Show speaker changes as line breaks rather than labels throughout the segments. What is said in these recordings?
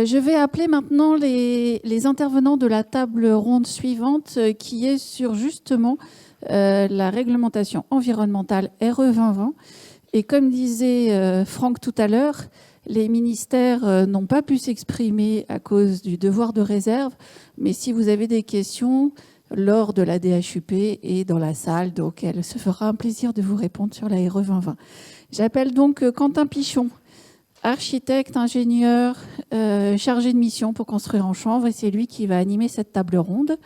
Je vais appeler maintenant les intervenants de la table ronde suivante qui est sur justement la réglementation environnementale RE 2020. Et comme disait Franck tout à l'heure, les ministères n'ont pas pu s'exprimer à cause du devoir de réserve. Mais si vous avez des questions lors de la DHUP et dans la salle, donc elle se fera un plaisir de vous répondre sur la RE 2020. J'appelle donc Quentin Pichon, architecte, ingénieur, chargé de mission pour construire en chanvre, et c'est lui qui va animer cette table ronde.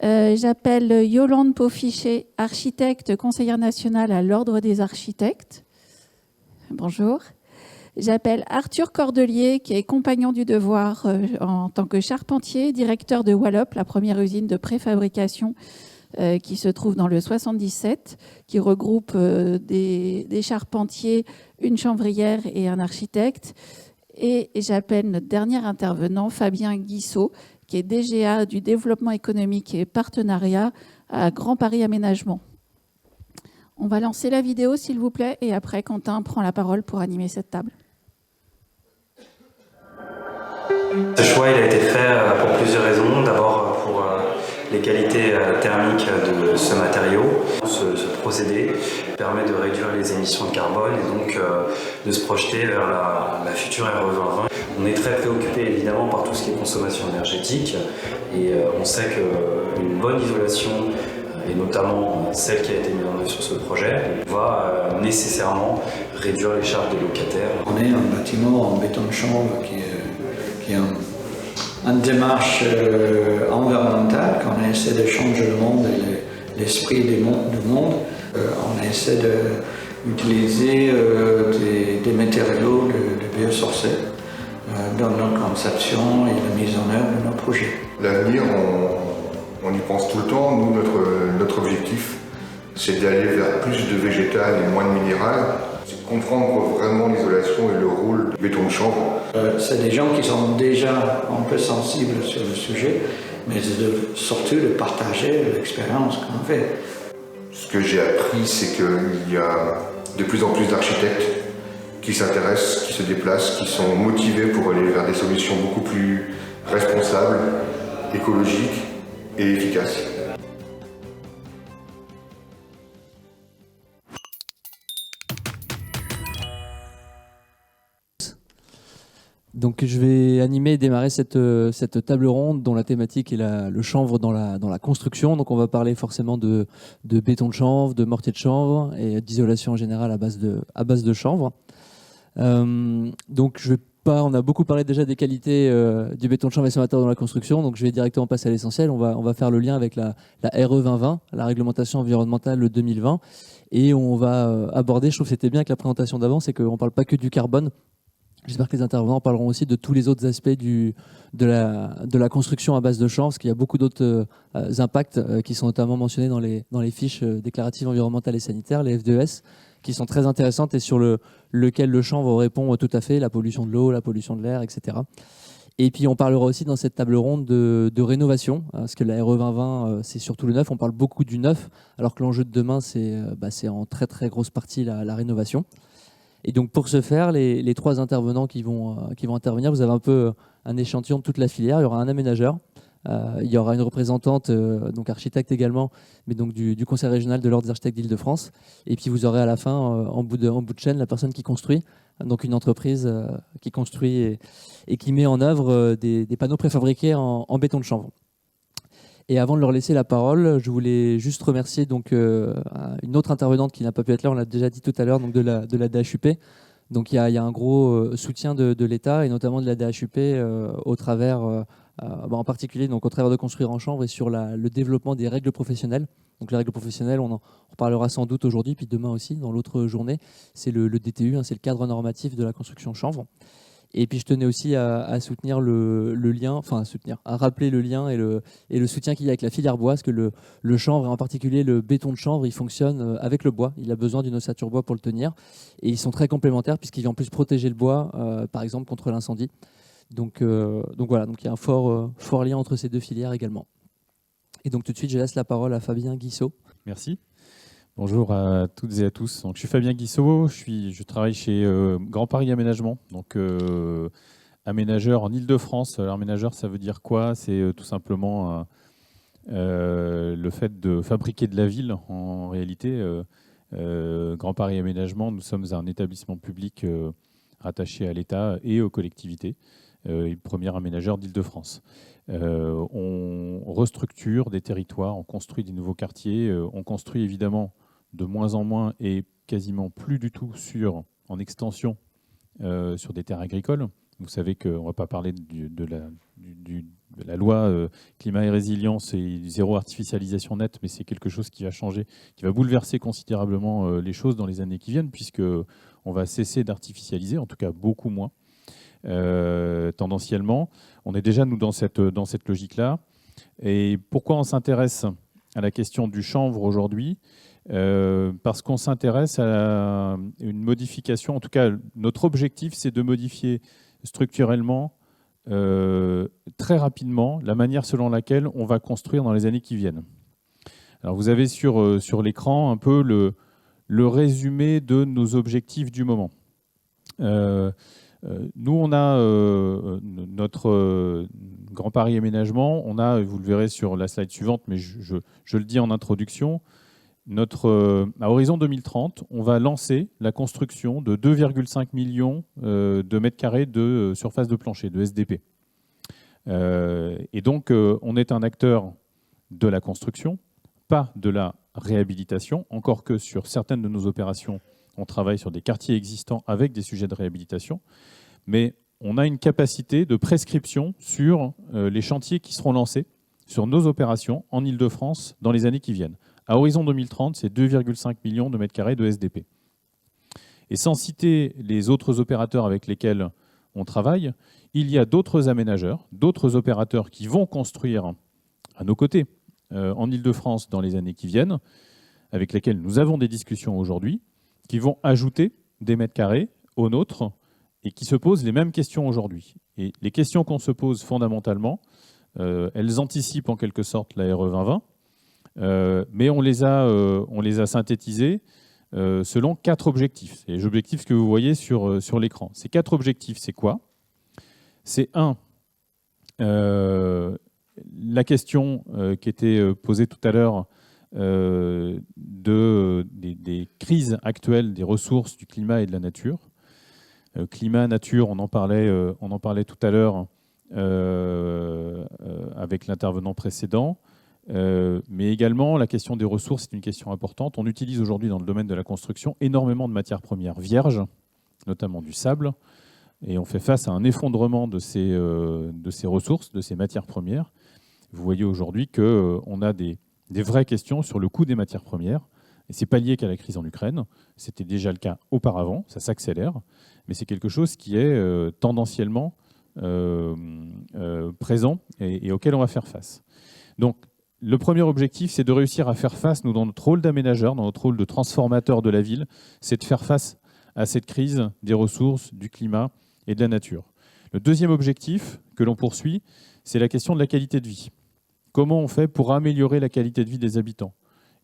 J'appelle Yolande Paufichet, architecte, conseillère nationale à l'Ordre des architectes. Bonjour. J'appelle Arthur Cordelier, qui est compagnon du devoir en tant que charpentier, directeur de Wallop, la première usine de préfabrication qui se trouve dans le 77, qui regroupe des charpentiers, une chanvrière et un architecte. Et j'appelle notre dernier intervenant, Fabien Guissot, qui est DGA du développement économique et partenariat à Grand Paris Aménagement. On va lancer la vidéo, s'il vous plaît, et après, Quentin prend la parole pour animer cette table.
Ce choix il a été fait pour plusieurs raisons. D'abord pour les qualités thermiques de ce matériau. Ce procédé permet de réduire les émissions de carbone et donc de se projeter vers la future RE 2020. On est très préoccupé évidemment par tout ce qui est consommation énergétique et on sait qu'une bonne isolation, et notamment celle qui a été mise en œuvre sur ce projet, va nécessairement réduire les charges des locataires.
On est un bâtiment en béton de chanvre qui est une démarche environnementale, quand on essaie de changer le monde et l'esprit du monde. On essaie d'utiliser des matériaux de biosourcés dans notre conception et la mise en œuvre de nos projets.
L'avenir, on y pense tout le temps. Nous, notre objectif, c'est d'aller vers plus de végétal et moins de minéral. C'est comprendre vraiment l'isolation et le rôle du béton de chanvre.
C'est des gens qui sont déjà un peu sensibles sur le sujet, mais surtout de partager l'expérience qu'on fait.
Ce que j'ai appris, c'est qu'il y a de plus en plus d'architectes qui s'intéressent, qui se déplacent, qui sont motivés pour aller vers des solutions beaucoup plus responsables, écologiques et efficaces.
Donc je vais animer et démarrer cette table ronde dont la thématique est le chanvre dans la construction. Donc on va parler forcément de béton de chanvre, de mortier de chanvre et d'isolation en général à base de chanvre. Donc on a beaucoup parlé déjà des qualités du béton de chanvre et son matériau dans la construction, donc je vais directement passer à l'essentiel. On va faire le lien avec la RE 2020, la réglementation environnementale 2020, et on va aborder, je trouve que c'était bien avec la présentation d'avant, c'est qu'on ne parle pas que du carbone. J'espère que les intervenants parleront aussi de tous les autres aspects de la construction à base de chanvre, parce qu'il y a beaucoup d'autres impacts qui sont notamment mentionnés dans les fiches déclaratives environnementales et sanitaires, les F2S, qui sont très intéressantes et sur lequel le chanvre répond tout à fait, la pollution de l'eau, la pollution de l'air, etc. Et puis on parlera aussi dans cette table ronde de rénovation, parce que la RE 2020, c'est surtout le neuf, on parle beaucoup du neuf, alors que l'enjeu de demain, c'est en très très grosse partie la rénovation. Et donc pour ce faire, les trois intervenants qui vont intervenir, vous avez un peu un échantillon de toute la filière. Il y aura un aménageur, il y aura une représentante, donc architecte également, mais donc du Conseil régional de l'Ordre des architectes d'Île-de-France. Et puis vous aurez à la fin, en bout de chaîne, la personne qui construit, donc une entreprise qui construit et qui met en œuvre des panneaux préfabriqués en béton de chanvre. Et avant de leur laisser la parole, je voulais juste remercier donc, une autre intervenante qui n'a pas pu être là, on l'a déjà dit tout à l'heure, donc de la DHUP. Donc il y a un gros soutien de l'État et notamment de la DHUP au travers, en particulier donc, au travers de Construire en chanvre et sur le développement des règles professionnelles. Donc les règles professionnelles, on en reparlera sans doute aujourd'hui, puis demain aussi, dans l'autre journée. C'est le DTU, c'est le cadre normatif de la construction chanvre. Et puis je tenais aussi à soutenir le lien, à rappeler le lien et le soutien qu'il y a avec la filière bois, parce que le chanvre, et en particulier le béton de chanvre, il fonctionne avec le bois. Il a besoin d'une ossature bois pour le tenir. Et ils sont très complémentaires, puisqu'il vient en plus protéger le bois, par exemple, contre l'incendie. Donc voilà, donc il y a un fort lien entre ces deux filières également. Et donc tout de suite, je laisse la parole à Fabien Guissot.
Merci. Bonjour à toutes et à tous. Donc, je suis Fabien Guissot, je travaille chez Grand Paris Aménagement, donc, aménageur en Île-de-France. Alors, aménageur, ça veut dire quoi? C'est tout simplement le fait de fabriquer de la ville. En réalité, Grand Paris Aménagement, nous sommes un établissement public rattaché à l'État et aux collectivités, et premier aménageur d'Île-de-France. On restructure des territoires, on construit des nouveaux quartiers, on construit évidemment de moins en moins et quasiment plus du tout en extension sur des terres agricoles. Vous savez qu'on ne va pas parler de la loi climat et résilience et zéro artificialisation nette, mais c'est quelque chose qui va changer, qui va bouleverser considérablement les choses dans les années qui viennent, puisqu'on va cesser d'artificialiser, en tout cas beaucoup moins, tendanciellement. On est déjà, nous, dans cette logique-là. Et pourquoi on s'intéresse à la question du chanvre aujourd'hui? Parce qu'on s'intéresse à une modification, en tout cas, notre objectif, c'est de modifier structurellement, très rapidement, la manière selon laquelle on va construire dans les années qui viennent. Alors vous avez sur l'écran un peu le résumé de nos objectifs du moment. Nous, on a notre Grand Paris Aménagement, on a, vous le verrez sur la slide suivante, mais je le dis en introduction, à horizon 2030, on va lancer la construction de 2,5 millions de mètres carrés de surface de plancher, de SDP. Et donc, on est un acteur de la construction, pas de la réhabilitation, encore que sur certaines de nos opérations, on travaille sur des quartiers existants avec des sujets de réhabilitation, mais on a une capacité de prescription sur les chantiers qui seront lancés sur nos opérations en Île-de-France dans les années qui viennent. À horizon 2030, c'est 2,5 millions de mètres carrés de SDP. Et sans citer les autres opérateurs avec lesquels on travaille, il y a d'autres aménageurs, d'autres opérateurs qui vont construire à nos côtés en Île-de-France dans les années qui viennent, avec lesquels nous avons des discussions aujourd'hui, qui vont ajouter des mètres carrés aux nôtres et qui se posent les mêmes questions aujourd'hui. Et les questions qu'on se pose fondamentalement, elles anticipent en quelque sorte la RE 2020, mais on les a synthétisées selon 4 objectifs. Et les objectifs que vous voyez sur l'écran. Ces 4 objectifs, c'est quoi? C'est la question qui était posée tout à l'heure des crises actuelles des ressources, du climat et de la nature. Climat, nature, on en parlait tout à l'heure avec l'intervenant précédent. Mais également, la question des ressources est une question importante. On utilise aujourd'hui dans le domaine de la construction énormément de matières premières vierges, notamment du sable, et on fait face à un effondrement de ces ressources, de ces matières premières. Vous voyez aujourd'hui qu'on a des vraies questions sur le coût des matières premières, et ce n'est pas lié qu'à la crise en Ukraine, c'était déjà le cas auparavant, ça s'accélère, mais c'est quelque chose qui est tendanciellement présent et auquel on va faire face. Donc, le premier objectif, c'est de réussir à faire face, nous, dans notre rôle d'aménageur, dans notre rôle de transformateur de la ville, c'est de faire face à cette crise des ressources, du climat et de la nature. Le deuxième objectif que l'on poursuit, c'est la question de la qualité de vie. Comment on fait pour améliorer la qualité de vie des habitants?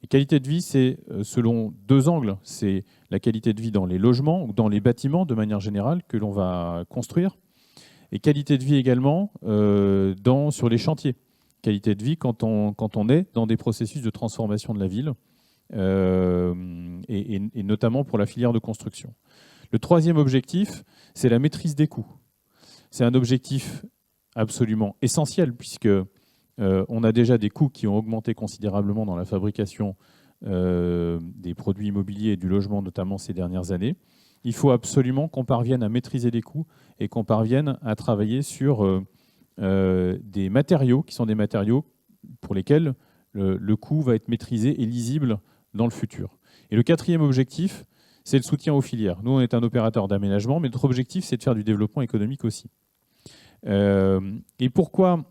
Et qualité de vie, c'est selon 2 angles. C'est la qualité de vie dans les logements ou dans les bâtiments, de manière générale, que l'on va construire. Et qualité de vie également sur les chantiers. Qualité de vie quand on est dans des processus de transformation de la ville, et notamment pour la filière de construction. Le troisième objectif, c'est la maîtrise des coûts. C'est un objectif absolument essentiel, puisque on a déjà des coûts qui ont augmenté considérablement dans la fabrication des produits immobiliers et du logement, notamment ces dernières années. Il faut absolument qu'on parvienne à maîtriser les coûts et qu'on parvienne à travailler sur des matériaux qui sont des matériaux pour lesquels le coût va être maîtrisé et lisible dans le futur. Et le quatrième objectif, c'est le soutien aux filières. Nous, on est un opérateur d'aménagement, mais notre objectif, c'est de faire du développement économique aussi. Et pourquoi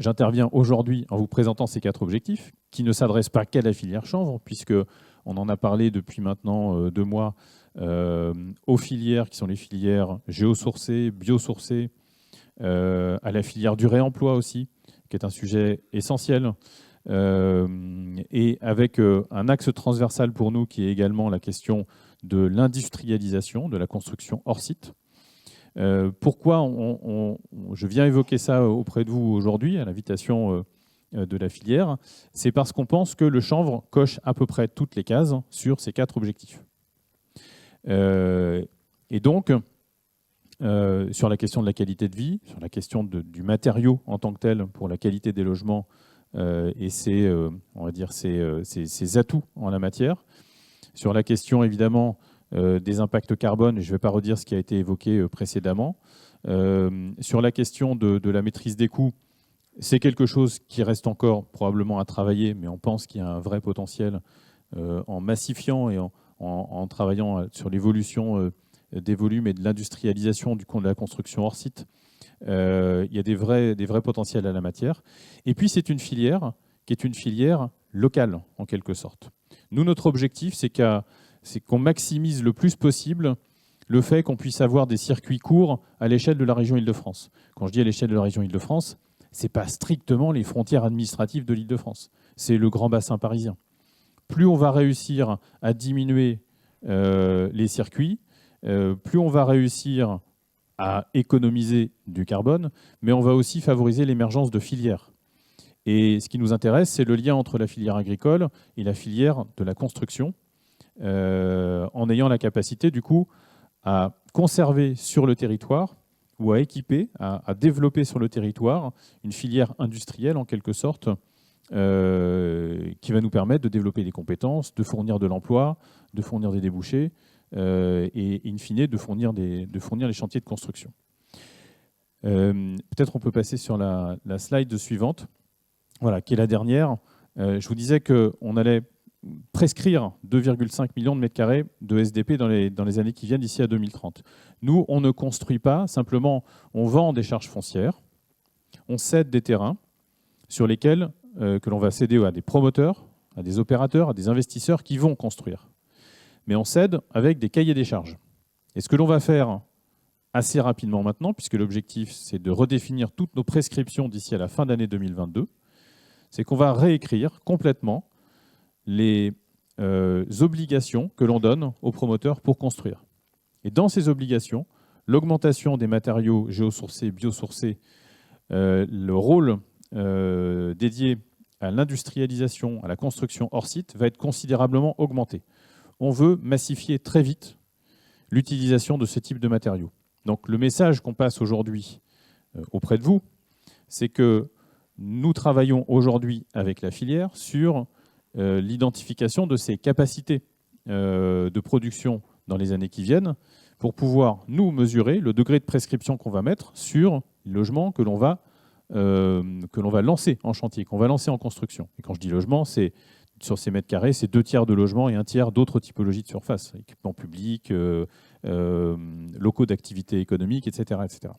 j'interviens aujourd'hui en vous présentant ces 4 objectifs, qui ne s'adressent pas qu'à la filière chanvre, puisqu'on en a parlé depuis maintenant 2 mois, aux filières qui sont les filières géosourcées, biosourcées, à la filière du réemploi aussi, qui est un sujet essentiel, et avec un axe transversal pour nous qui est également la question de l'industrialisation, de la construction hors site. Pourquoi je viens évoquer ça auprès de vous aujourd'hui, à l'invitation de la filière? C'est parce qu'on pense que le chanvre coche à peu près toutes les cases sur ces 4 objectifs. Et donc, sur la question de la qualité de vie, sur la question du matériau en tant que tel pour la qualité des logements et on va dire ses atouts en la matière, sur la question évidemment des impacts carbone, et je ne vais pas redire ce qui a été évoqué précédemment, sur la question de la maîtrise des coûts, c'est quelque chose qui reste encore probablement à travailler, mais on pense qu'il y a un vrai potentiel en massifiant et en travaillant sur l'évolution des volumes et de l'industrialisation de la construction hors site. Il y a des vrais potentiels à la matière. Et puis, c'est une filière qui est une filière locale, en quelque sorte. Nous, notre objectif, c'est qu'on maximise le plus possible le fait qu'on puisse avoir des circuits courts à l'échelle de la région Île-de-France. Quand je dis à l'échelle de la région Île-de-France, ce n'est pas strictement les frontières administratives de l'Île-de-France. C'est le grand bassin parisien. Plus on va réussir à diminuer les circuits, plus on va réussir à économiser du carbone, mais on va aussi favoriser l'émergence de filières. Et ce qui nous intéresse, c'est le lien entre la filière agricole et la filière de la construction, en ayant la capacité, du coup, à conserver sur le territoire ou à équiper, à développer sur le territoire une filière industrielle, en quelque sorte, qui va nous permettre de développer des compétences, de fournir de l'emploi, de fournir des débouchés, et in fine de fournir les chantiers de construction. Peut-être on peut passer sur la slide suivante, voilà, qui est la dernière. Je vous disais qu'on allait prescrire 2,5 millions de mètres carrés de SDP dans les années qui viennent d'ici à 2030. Nous, on ne construit pas, simplement on vend des charges foncières, on cède des terrains sur lesquels que l'on va céder à des promoteurs, à des opérateurs, à des investisseurs qui vont construire. Mais on cède avec des cahiers des charges. Et ce que l'on va faire assez rapidement maintenant, puisque l'objectif c'est de redéfinir toutes nos prescriptions d'ici à la fin d'année 2022, c'est qu'on va réécrire complètement les obligations que l'on donne aux promoteurs pour construire. Et dans ces obligations, l'augmentation des matériaux géosourcés, biosourcés, le rôle dédié à l'industrialisation, à la construction hors site va être considérablement augmenté. On veut massifier très vite l'utilisation de ce type de matériaux. Donc le message qu'on passe aujourd'hui auprès de vous, c'est que nous travaillons aujourd'hui avec la filière sur l'identification de ses capacités de production dans les années qui viennent pour pouvoir nous mesurer le degré de prescription qu'on va mettre sur les logements que l'on va lancer en chantier, qu'on va lancer en construction. Et quand je dis logement, c'est sur ces mètres carrés, c'est 2 tiers de logements et 1 tiers d'autres typologies de surface, équipements publics, locaux d'activité économique, etc., etc.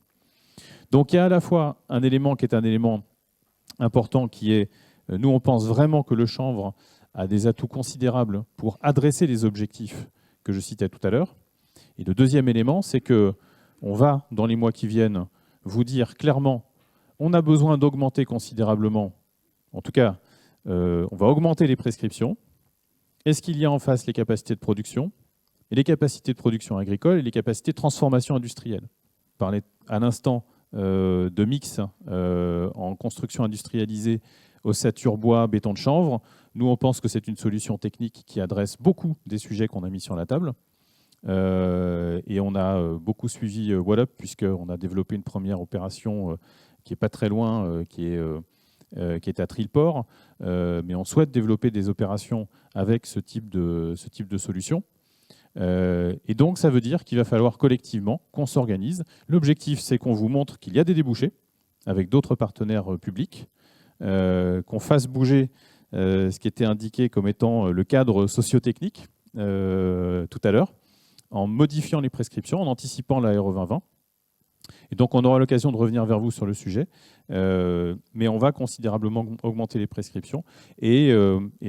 Donc il y a à la fois un élément qui est un élément important qui est, nous on pense vraiment que le chanvre a des atouts considérables pour adresser les objectifs que je citais tout à l'heure. Et le deuxième élément, c'est qu'on va, dans les mois qui viennent, vous dire clairement, on a besoin d'augmenter considérablement, en tout cas, on va augmenter les prescriptions. Est-ce qu'il y a en face les capacités de production, et les capacités de production agricole et les capacités de transformation industrielle? On parlait à l'instant de mix en construction industrialisée, ossature bois, béton de chanvre. Nous, on pense que c'est une solution technique qui adresse beaucoup des sujets qu'on a mis sur la table. Et on a beaucoup suivi Wallup, puisqu'on a développé une première opération qui n'est pas très loin, qui est à Trilport. Mais on souhaite développer des opérations avec ce type de solution. Et donc, ça veut dire qu'il va falloir collectivement qu'on s'organise. L'objectif, c'est qu'on vous montre qu'il y a des débouchés avec d'autres partenaires publics, qu'on fasse bouger ce qui était indiqué comme étant le cadre sociotechnique tout à l'heure, en modifiant les prescriptions, en anticipant la RE 2020. Et donc, on aura l'occasion de revenir vers vous sur le sujet, mais on va considérablement augmenter les prescriptions et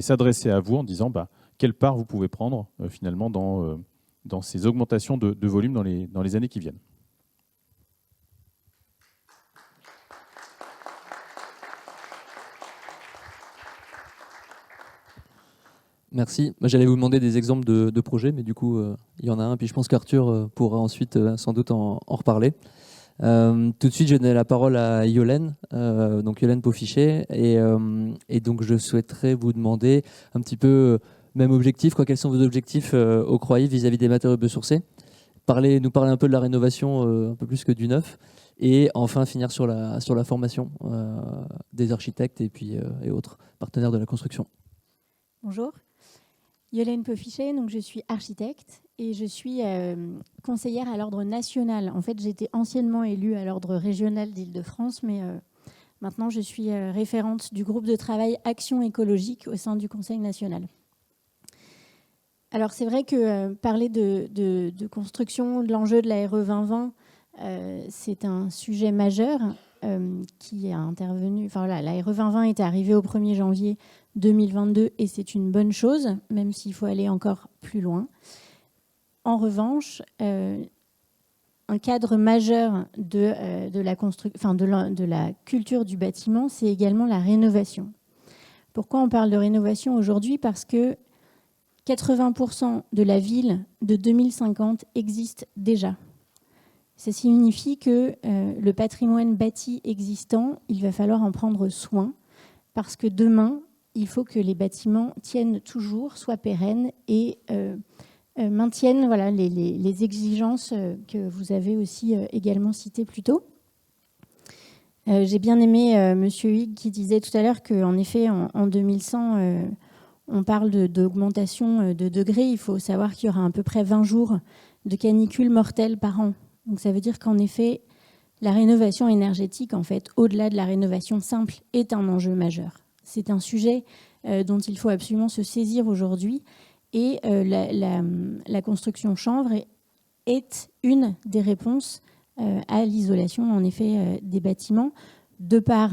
s'adresser à vous en disant quelle part vous pouvez prendre finalement dans ces augmentations de volume dans les années qui viennent.
Merci. Moi, j'allais vous demander des exemples de projets, mais du coup, il y en a un. Puis je pense qu'Arthur pourra ensuite sans doute en reparler. Tout de suite, je donne la parole à Yolène, donc Yolène Paufichet. Et donc, je souhaiterais vous demander un petit peu, même objectif, quels sont vos objectifs au Croailles vis-à-vis des matériaux biosourcés. Nous parler un peu de la rénovation, un peu plus que du neuf. Et enfin, finir sur la formation des architectes et autres partenaires de la construction.
Bonjour. Yolène Paufichet, donc je suis architecte et je suis conseillère à l'ordre national. En fait, j'étais anciennement élue à l'ordre régional d'Île-de-France, mais maintenant je suis référente du groupe de travail Action écologique au sein du Conseil national. Alors c'est vrai que parler de construction, de l'enjeu de la RE 2020, c'est un sujet majeur qui est intervenu. Enfin voilà, la RE 2020 est arrivée au 1er janvier 2022 et c'est une bonne chose, même s'il faut aller encore plus loin. En revanche, un cadre majeur de la culture du bâtiment, c'est également la rénovation. Pourquoi on parle de rénovation aujourd'hui ? Parce que 80% de la ville de 2050 existe déjà. Ça signifie que le patrimoine bâti existant, il va falloir en prendre soin parce que demain, il faut que les bâtiments tiennent toujours, soient pérennes et maintiennent les exigences que vous avez aussi également citées plus tôt. J'ai bien aimé M. Huyghe qui disait tout à l'heure qu'en effet, en 2100, on parle d'augmentation de degrés. Il faut savoir qu'il y aura à peu près 20 jours de canicule mortelle par an. Donc ça veut dire qu'en effet, la rénovation énergétique, en fait, au-delà de la rénovation simple, est un enjeu majeur. C'est un sujet dont il faut absolument se saisir aujourd'hui. Et la construction chanvre est une des réponses à l'isolation, en effet, des bâtiments, de par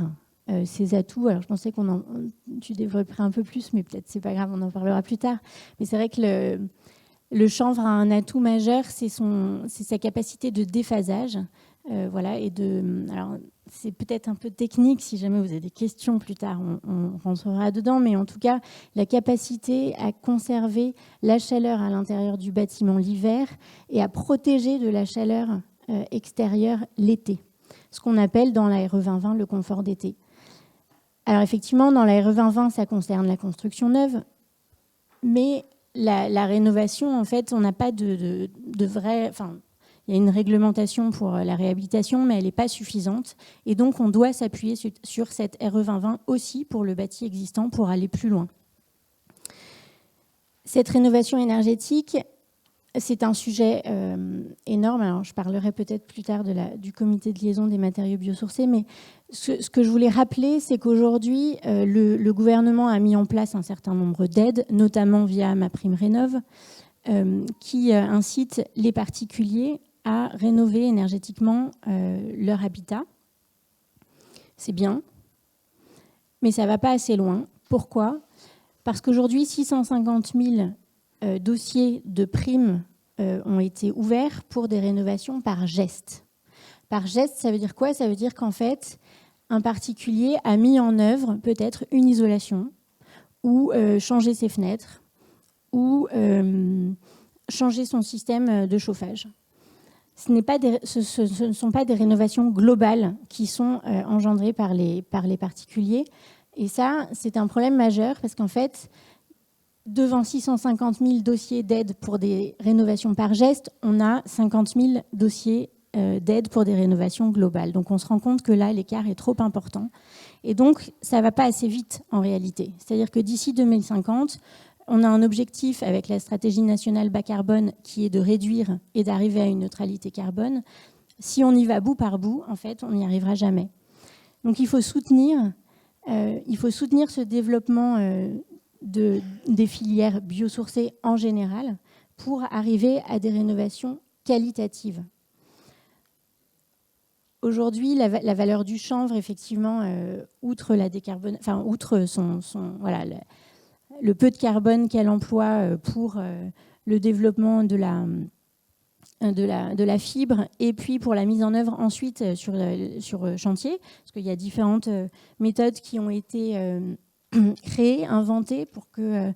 ses atouts. Alors, je pensais tu développerais un peu plus, mais peut-être c'est pas grave, on en parlera plus tard. Mais c'est vrai que le chanvre a un atout majeur, c'est sa capacité de déphasage. Alors, c'est peut-être un peu technique, si jamais vous avez des questions plus tard, on rentrera dedans, mais en tout cas, la capacité à conserver la chaleur à l'intérieur du bâtiment l'hiver et à protéger de la chaleur extérieure l'été, ce qu'on appelle dans la RE 2020 le confort d'été. Alors effectivement, dans la RE 2020, ça concerne la construction neuve, mais la rénovation, en fait, on n'a pas de vrai... Il y a une réglementation pour la réhabilitation, mais elle n'est pas suffisante. Et donc, on doit s'appuyer sur cette RE 2020 aussi pour le bâti existant, pour aller plus loin. Cette rénovation énergétique, c'est un sujet énorme. Alors, je parlerai peut-être plus tard du comité de liaison des matériaux biosourcés, mais ce que je voulais rappeler, c'est qu'aujourd'hui, le gouvernement a mis en place un certain nombre d'aides, notamment via MaPrimeRénov', qui incite les particuliers à rénover énergétiquement leur habitat. C'est bien, mais ça ne va pas assez loin. Pourquoi ? Parce qu'aujourd'hui, 650 000 dossiers de primes ont été ouverts pour des rénovations par geste. Par geste, ça veut dire quoi ? Ça veut dire qu'en fait, un particulier a mis en œuvre peut-être une isolation ou changer ses fenêtres ou changer son système de chauffage. Ce ne sont pas des rénovations globales qui sont engendrées par les particuliers. Et ça, c'est un problème majeur parce qu'en fait, devant 650 000 dossiers d'aide pour des rénovations par geste, on a 50 000 dossiers d'aide pour des rénovations globales. Donc on se rend compte que là, l'écart est trop important. Et donc, ça ne va pas assez vite en réalité. C'est-à-dire que d'ici 2050, on a un objectif avec la stratégie nationale bas carbone qui est de réduire et d'arriver à une neutralité carbone. Si on y va bout par bout, en fait, on n'y arrivera jamais. Donc il faut soutenir ce développement des filières biosourcées en général pour arriver à des rénovations qualitatives. Aujourd'hui, la valeur du chanvre, effectivement, outre la décarbone, enfin outre le peu de carbone qu'elle emploie pour le développement de la fibre et puis pour la mise en œuvre ensuite sur chantier, parce qu'il y a différentes méthodes qui ont été créé, inventé pour que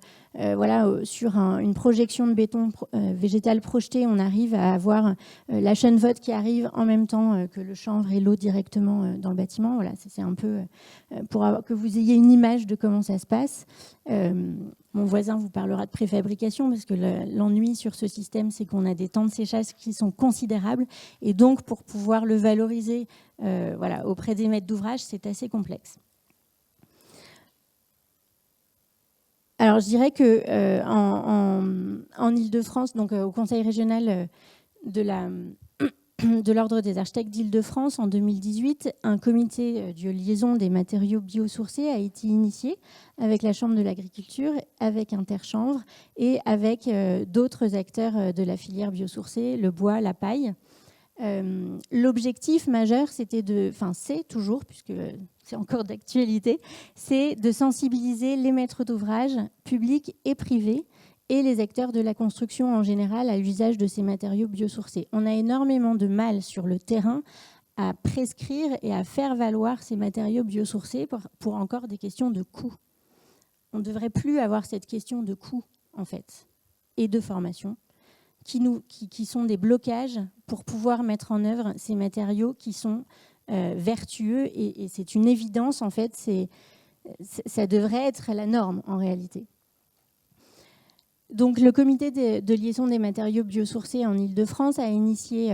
sur une projection de béton végétal projeté, on arrive à avoir la chaîne-vote qui arrive en même temps que le chanvre et l'eau directement dans le bâtiment. Voilà, c'est un peu pour que vous ayez une image de comment ça se passe. Mon voisin vous parlera de préfabrication parce que l'ennui sur ce système, c'est qu'on a des temps de séchage qui sont considérables et donc pour pouvoir le valoriser auprès des maîtres d'ouvrage, c'est assez complexe. Alors, je dirais qu'en Île-de-France, donc au Conseil régional de l'Ordre des architectes d'Île-de-France, en 2018, un comité de liaison des matériaux biosourcés a été initié avec la Chambre de l'agriculture, avec Interchanvre et avec d'autres acteurs de la filière biosourcée, le bois, la paille. L'objectif majeur, c'est toujours, puisque c'est encore d'actualité, c'est de sensibiliser les maîtres d'ouvrage publics et privés et les acteurs de la construction en général à l'usage de ces matériaux biosourcés. On a énormément de mal sur le terrain à prescrire et à faire valoir ces matériaux biosourcés pour encore des questions de coût. On ne devrait plus avoir cette question de coût, en fait, et de formation, qui sont des blocages pour pouvoir mettre en œuvre ces matériaux qui sont vertueux et c'est une évidence en fait, ça devrait être la norme en réalité. Donc le comité de liaison des matériaux biosourcés en Île-de-France a initié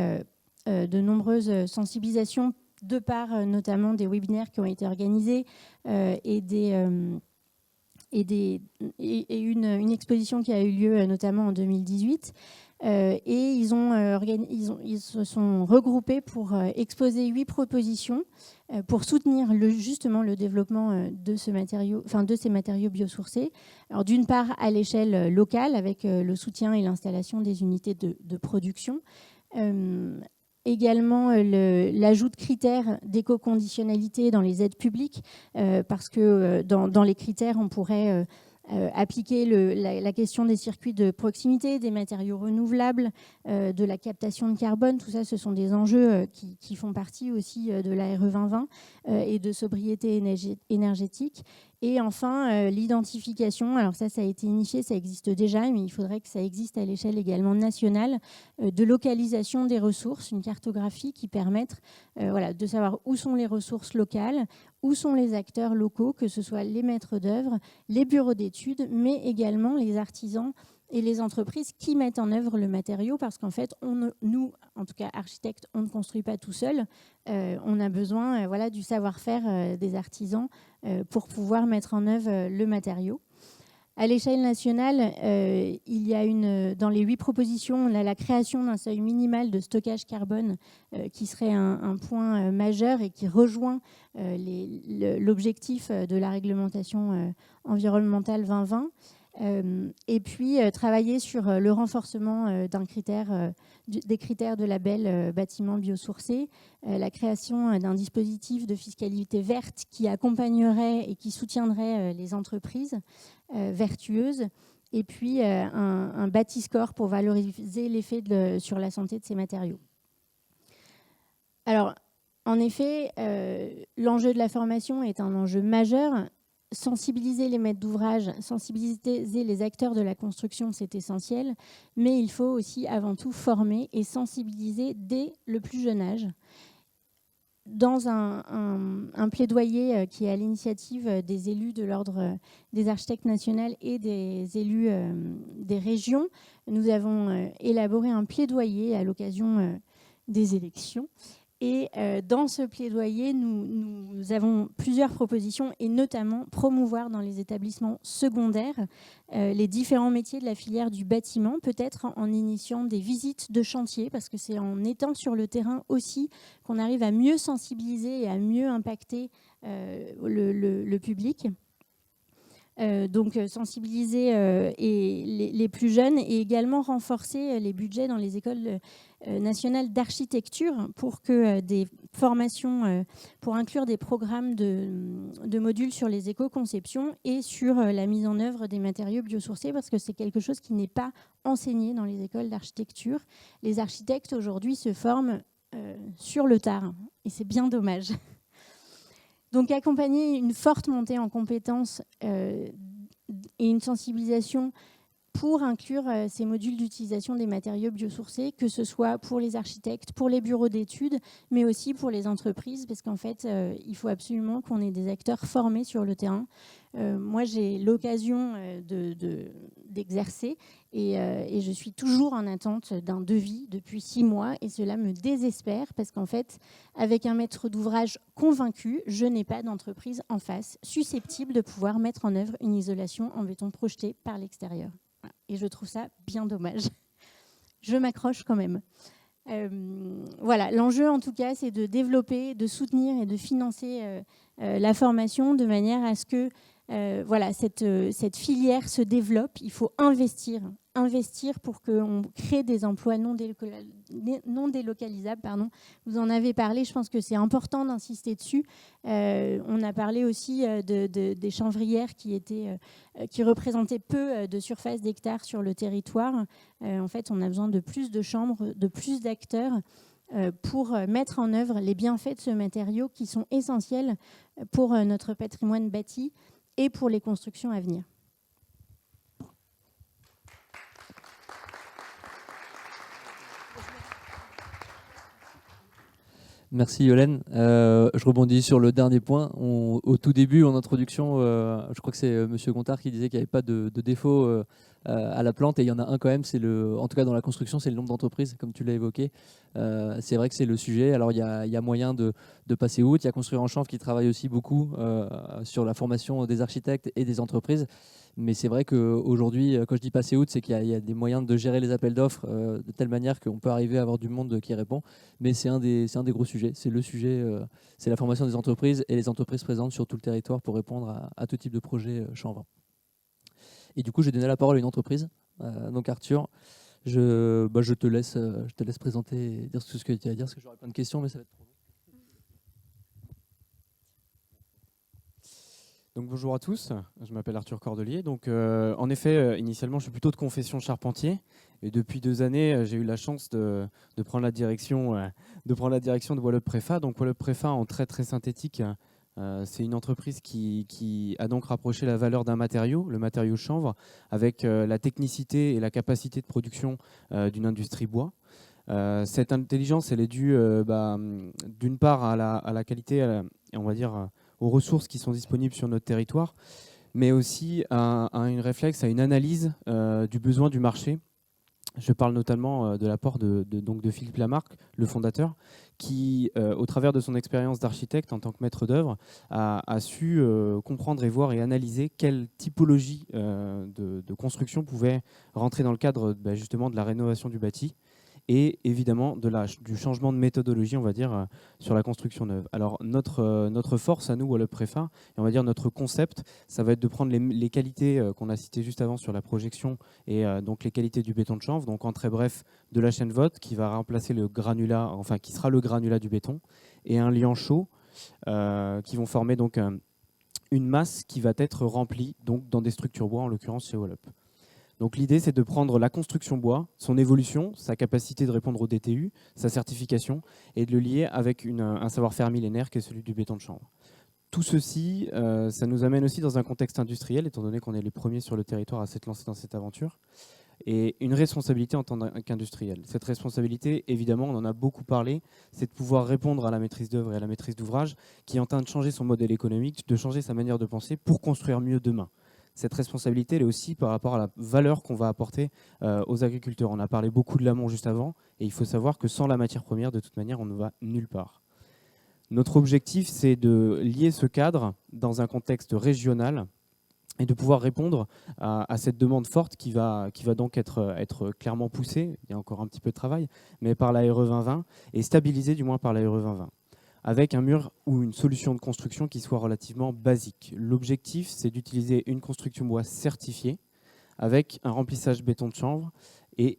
de nombreuses sensibilisations de par notamment des webinaires qui ont été organisés et une exposition qui a eu lieu notamment en 2018. Et ils se sont regroupés pour exposer 8 propositions pour soutenir justement le développement de ces matériaux biosourcés. Alors d'une part à l'échelle locale avec le soutien et l'installation des unités de production. Également l'ajout de critères d'éco-conditionnalité dans les aides publiques parce que dans les critères on pourrait appliquer la question des circuits de proximité, des matériaux renouvelables, de la captation de carbone. Tout ça, ce sont des enjeux qui font partie aussi de la RE 2020 et de sobriété énergétique. Et enfin, l'identification. Alors ça a été initié, ça existe déjà, mais il faudrait que ça existe à l'échelle également nationale, de localisation des ressources, une cartographie qui permette de savoir où sont les ressources locales, où sont les acteurs locaux, que ce soit les maîtres d'œuvre, les bureaux d'études, mais également les artisans et les entreprises qui mettent en œuvre le matériau, parce qu'en fait, nous, en tout cas architectes, on ne construit pas tout seul. On a besoin du savoir-faire des artisans pour pouvoir mettre en œuvre le matériau. À l'échelle nationale, il y a dans les 8 propositions, on a la création d'un seuil minimal de stockage carbone qui serait un point majeur et qui rejoint l'objectif de la réglementation environnementale 2020. Et puis travailler sur le renforcement des critères de label bâtiment biosourcé, la création d'un dispositif de fiscalité verte qui accompagnerait et qui soutiendrait les entreprises vertueuses, et puis un bâti-score pour valoriser l'effet sur la santé de ces matériaux. Alors, en effet, l'enjeu de la formation est un enjeu majeur. Sensibiliser les maîtres d'ouvrage, sensibiliser les acteurs de la construction, c'est essentiel, mais il faut aussi avant tout former et sensibiliser dès le plus jeune âge. Dans un plaidoyer qui est à l'initiative des élus de l'Ordre des architectes nationaux et des élus des régions, nous avons élaboré un plaidoyer à l'occasion des élections. Et dans ce plaidoyer, nous avons plusieurs propositions et notamment promouvoir dans les établissements secondaires les différents métiers de la filière du bâtiment, peut-être en initiant des visites de chantier, parce que c'est en étant sur le terrain aussi qu'on arrive à mieux sensibiliser et à mieux impacter le public. Donc sensibiliser les plus jeunes et également renforcer les budgets dans les écoles nationales d'architecture pour que des formations, pour inclure des programmes de modules sur les éco-conceptions et sur la mise en œuvre des matériaux biosourcés, parce que c'est quelque chose qui n'est pas enseigné dans les écoles d'architecture. Les architectes aujourd'hui se forment sur le tard et c'est bien dommage. Donc accompagner une forte montée en compétences et une sensibilisation pour inclure ces modules d'utilisation des matériaux biosourcés, que ce soit pour les architectes, pour les bureaux d'études, mais aussi pour les entreprises, parce qu'en fait, il faut absolument qu'on ait des acteurs formés sur le terrain. Moi, j'ai l'occasion d'exercer et je suis toujours en attente d'un devis depuis 6 mois et cela me désespère parce qu'en fait, avec un maître d'ouvrage convaincu, je n'ai pas d'entreprise en face susceptible de pouvoir mettre en œuvre une isolation en béton projeté par l'extérieur. Et je trouve ça bien dommage. Je m'accroche quand même. Voilà, l'enjeu en tout cas, c'est de développer, de soutenir et de financer la formation de manière à ce que voilà, cette filière se développe. Il faut investir pour qu'on crée des emplois non délocalisables. Pardon. Vous en avez parlé, je pense que c'est important d'insister dessus. On a parlé aussi des chanvrières qui représentaient peu de surface d'hectares sur le territoire. En fait, on a besoin de plus de chambres, de plus d'acteurs pour mettre en œuvre les bienfaits de ce matériau qui sont essentiels pour notre patrimoine bâti et pour les constructions à venir.
Merci Yolène. Je rebondis sur le dernier point. Au tout début, en introduction, je crois que c'est Monsieur Gontard qui disait qu'il n'y avait pas de défaut à la plante, et il y en a un quand même, en tout cas dans la construction, c'est le nombre d'entreprises, comme tu l'as évoqué. C'est vrai que c'est le sujet. Alors il y a moyen de passer outre. Il y a Construire en Chanvre qui travaille aussi beaucoup sur la formation des architectes et des entreprises. Mais c'est vrai qu'aujourd'hui, quand je dis passer outre, c'est qu'il y a des moyens de gérer les appels d'offres de telle manière qu'on peut arriver à avoir du monde qui répond. Mais c'est un des gros sujets. C'est le sujet, c'est la formation des entreprises et les entreprises présentes sur tout le territoire pour répondre à tout type de projet chanvre. Et du coup, je vais donner la parole à une entreprise. Donc Arthur, je te laisse présenter et dire ce que tu as à dire, parce que j'aurai plein de questions, mais ça va être trop long.
Donc bonjour à tous, je m'appelle Arthur Cordelier. Donc en effet, initialement, je suis plutôt de confession charpentier, et depuis 2 années, j'ai eu la chance de prendre la direction de Wallop Préfa. Donc Wallop Préfa, en très très synthétique, c'est une entreprise qui a donc rapproché la valeur d'un matériau, le matériau chanvre, avec la technicité et la capacité de production d'une industrie bois. Cette intelligence, elle est due d'une part à la qualité, on va dire, aux ressources qui sont disponibles sur notre territoire, mais aussi à un réflexe, à une analyse du besoin du marché. Je parle notamment de l'apport de Philippe Lamarck, le fondateur, qui, au travers de son expérience d'architecte en tant que maître d'œuvre, a su comprendre et voir et analyser quelle typologie de construction pouvait rentrer dans le cadre justement de la rénovation du bâti, et évidemment du changement de méthodologie, on va dire, sur la construction neuve. Alors notre force à nous, Wallop Préfa, et on va dire notre concept, ça va être de prendre les qualités qu'on a citées juste avant sur la projection, et donc les qualités du béton de chanvre, donc en très bref, de la chaîne Vogt qui va remplacer le granulat, enfin qui sera le granulat du béton, et un liant chaud qui vont former donc une masse qui va être remplie donc dans des structures bois, en l'occurrence chez Wallop. Donc l'idée, c'est de prendre la construction bois, son évolution, sa capacité de répondre au DTU, sa certification, et de le lier avec un savoir-faire millénaire qui est celui du béton de chanvre. Tout ceci, ça nous amène aussi dans un contexte industriel, étant donné qu'on est les premiers sur le territoire à s'être lancés dans cette aventure, et une responsabilité en tant qu'industriel. Cette responsabilité, évidemment, on en a beaucoup parlé, c'est de pouvoir répondre à la maîtrise d'œuvre et à la maîtrise d'ouvrage, qui est en train de changer son modèle économique, de changer sa manière de penser pour construire mieux demain. Cette responsabilité, elle est aussi par rapport à la valeur qu'on va apporter aux agriculteurs. On a parlé beaucoup de l'amont juste avant, et il faut savoir que sans la matière première, de toute manière, on ne va nulle part. Notre objectif, c'est de lier ce cadre dans un contexte régional et de pouvoir répondre à cette demande forte qui va donc être clairement poussée, il y a encore un petit peu de travail, mais par la RE 2020, et stabilisée du moins par la RE 2020. Avec un mur ou une solution de construction qui soit relativement basique. L'objectif, c'est d'utiliser une construction bois certifiée avec un remplissage béton de chanvre et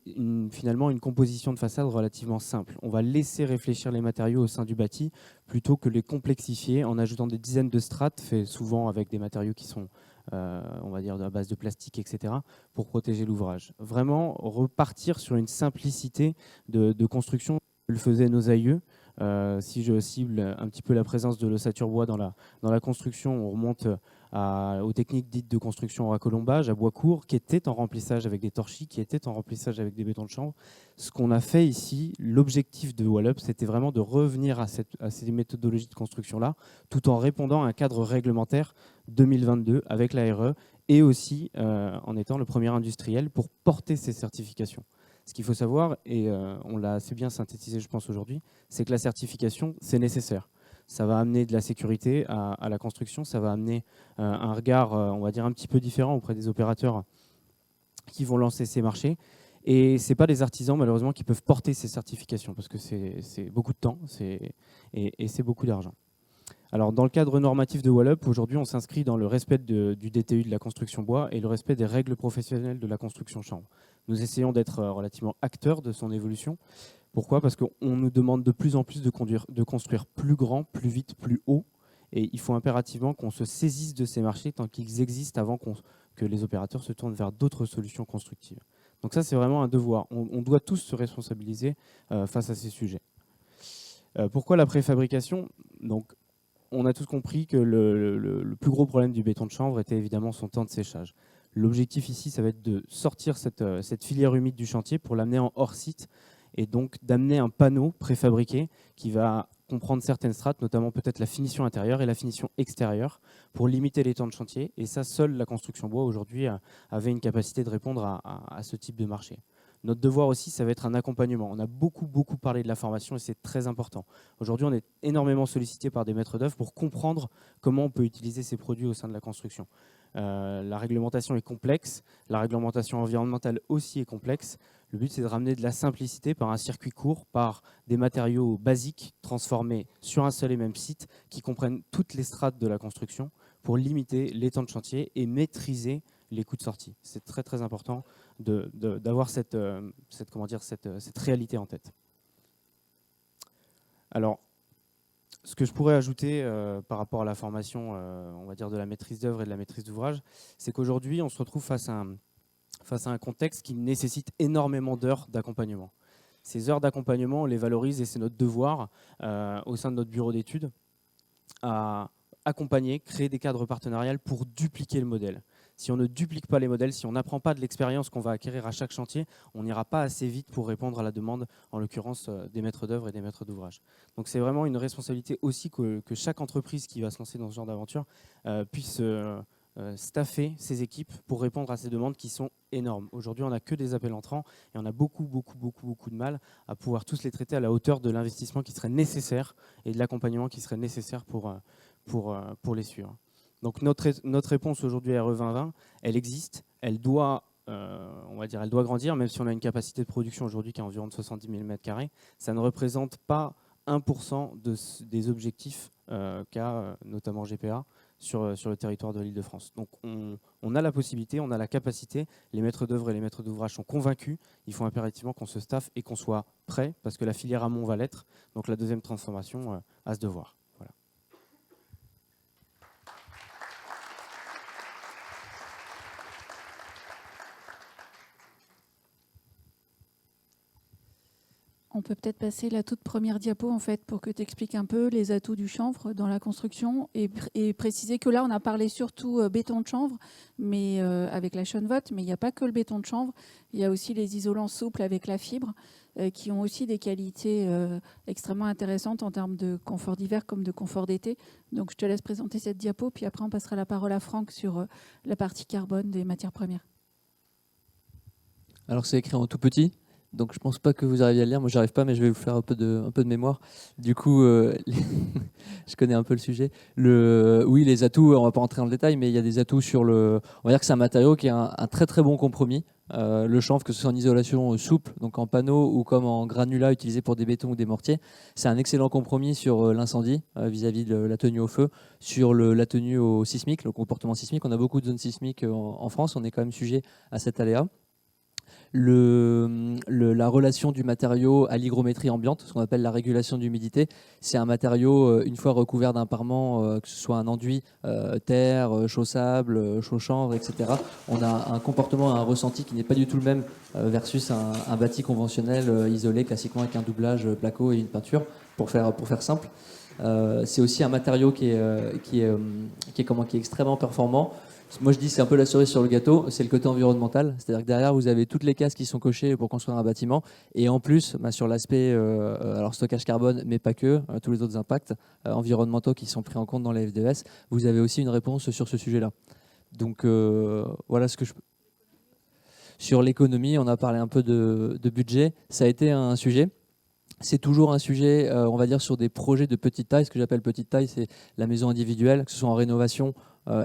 finalement une composition de façade relativement simple. On va laisser réfléchir les matériaux au sein du bâti plutôt que les complexifier en ajoutant des dizaines de strates, fait souvent avec des matériaux qui sont, on va dire, à base de plastique, etc., pour protéger l'ouvrage. Vraiment repartir sur une simplicité de construction que le faisaient nos aïeux, Si je cible un petit peu la présence de l'ossature bois dans la construction, on remonte aux techniques dites de construction en racolombage, à bois court, qui étaient en remplissage avec des torchis, qui étaient en remplissage avec des bétons de chanvre. Ce qu'on a fait ici, l'objectif de Wallup, c'était vraiment de revenir à ces méthodologies de construction-là, tout en répondant à un cadre réglementaire 2022 avec la RE, et aussi en étant le premier industriel pour porter ces certifications. Ce qu'il faut savoir, et on l'a assez bien synthétisé je pense aujourd'hui, c'est que la certification, c'est nécessaire. Ça va amener de la sécurité à la construction, ça va amener un regard, on va dire, un petit peu différent auprès des opérateurs qui vont lancer ces marchés. Et ce n'est pas des artisans, malheureusement, qui peuvent porter ces certifications, parce que c'est beaucoup de temps et c'est beaucoup d'argent. Alors, dans le cadre normatif de Wallup, aujourd'hui, on s'inscrit dans le respect du DTU de la construction bois et le respect des règles professionnelles de la construction chanvre. Nous essayons d'être relativement acteurs de son évolution. Pourquoi ? Parce qu'on nous demande de plus en plus de construire plus grand, plus vite, plus haut. Et il faut impérativement qu'on se saisisse de ces marchés tant qu'ils existent avant que les opérateurs se tournent vers d'autres solutions constructives. Donc ça, c'est vraiment un devoir. On doit tous se responsabiliser face à ces sujets. Pourquoi la préfabrication ? Donc, on a tous compris que le plus gros problème du béton de chanvre était évidemment son temps de séchage. L'objectif ici, ça va être de sortir cette filière humide du chantier pour l'amener en hors-site et donc d'amener un panneau préfabriqué qui va comprendre certaines strates, notamment peut-être la finition intérieure et la finition extérieure, pour limiter les temps de chantier. Et ça, seule la construction bois aujourd'hui avait une capacité de répondre à ce type de marché. Notre devoir aussi, ça va être un accompagnement. On a beaucoup parlé de la formation et c'est très important. Aujourd'hui, on est énormément sollicité par des maîtres d'œuvre pour comprendre comment on peut utiliser ces produits au sein de la construction. La réglementation est complexe, la réglementation environnementale aussi est complexe. Le but, c'est de ramener de la simplicité par un circuit court, par des matériaux basiques transformés sur un seul et même site qui comprennent toutes les strates de la construction pour limiter les temps de chantier et maîtriser les coûts de sortie. C'est très important d'avoir cette réalité en tête. Alors, ce que je pourrais ajouter par rapport à la formation, on va dire de la maîtrise d'œuvre et de la maîtrise d'ouvrage, c'est qu'aujourd'hui, on se retrouve face à un contexte qui nécessite énormément d'heures d'accompagnement. Ces heures d'accompagnement, on les valorise et c'est notre devoir au sein de notre bureau d'études à accompagner, créer des cadres partenariales pour dupliquer le modèle. Si on ne duplique pas les modèles, si on n'apprend pas de l'expérience qu'on va acquérir à chaque chantier, on n'ira pas assez vite pour répondre à la demande, en l'occurrence des maîtres d'œuvre et des maîtres d'ouvrage. Donc c'est vraiment une responsabilité aussi que chaque entreprise qui va se lancer dans ce genre d'aventure puisse staffer ses équipes pour répondre à ces demandes qui sont énormes. Aujourd'hui, on n'a que des appels entrants et on a beaucoup de mal à pouvoir tous les traiter à la hauteur de l'investissement qui serait nécessaire et de l'accompagnement qui serait nécessaire pour les suivre. Donc notre réponse aujourd'hui à RE 2020, elle existe, elle doit grandir, même si on a une capacité de production aujourd'hui qui est environ de 70 000 m². Ça ne représente pas 1% des objectifs qu'a notamment GPA sur le territoire de l'Île-de-France. Donc on a la possibilité, on a la capacité, les maîtres d'œuvre et les maîtres d'ouvrage sont convaincus, il faut impérativement qu'on se staffe et qu'on soit prêt, parce que la filière amont va l'être, donc la deuxième transformation a ce devoir. Voilà.
On peut peut-être passer la toute première diapo en fait pour que tu expliques un peu les atouts du chanvre dans la construction et préciser que là on a parlé surtout béton de chanvre mais avec la Schoenvott, mais il n'y a pas que le béton de chanvre, il y a aussi les isolants souples avec la fibre qui ont aussi des qualités extrêmement intéressantes en termes de confort d'hiver comme de confort d'été. Donc je te laisse présenter cette diapo puis après on passera la parole à Franck sur la partie carbone des matières premières.
Alors c'est écrit en tout petit. Donc je pense pas que vous arriviez à le lire, moi j'arrive pas, mais je vais vous faire un peu de mémoire. Du coup, je connais un peu le sujet. Oui, les atouts, on va pas rentrer dans le détail, mais il y a des atouts sur on va dire que c'est un matériau qui est un très bon compromis. Le chanvre, que ce soit en isolation souple, donc en panneau ou comme en granulat utilisé pour des bétons ou des mortiers, c'est un excellent compromis sur l'incendie vis-à-vis de la tenue au feu, sur la tenue au sismique, le comportement sismique. On a beaucoup de zones sismiques en France, on est quand même sujet à cet aléa. la relation du matériau à l'hygrométrie ambiante, ce qu'on appelle la régulation d'humidité. C'est un matériau, une fois recouvert d'un parement, que ce soit un enduit, terre, chaux-sable, chaux-chanvre, etc. On a un comportement, un ressenti qui n'est pas du tout le même versus un bâti conventionnel isolé classiquement avec un doublage placo et une peinture, pour faire simple. C'est aussi un matériau qui est extrêmement performant. Moi je dis c'est un peu la cerise sur le gâteau, c'est le côté environnemental, c'est-à-dire que derrière vous avez toutes les cases qui sont cochées pour construire un bâtiment, et en plus sur l'aspect alors stockage carbone, mais pas que, tous les autres impacts environnementaux qui sont pris en compte dans la FDES, vous avez aussi une réponse sur ce sujet-là. Donc voilà ce que je peux. Sur l'économie, on a parlé un peu de budget, ça a été un sujet. C'est toujours un sujet, on va dire, sur des projets de petite taille. Ce que j'appelle petite taille, c'est la maison individuelle, que ce soit en rénovation,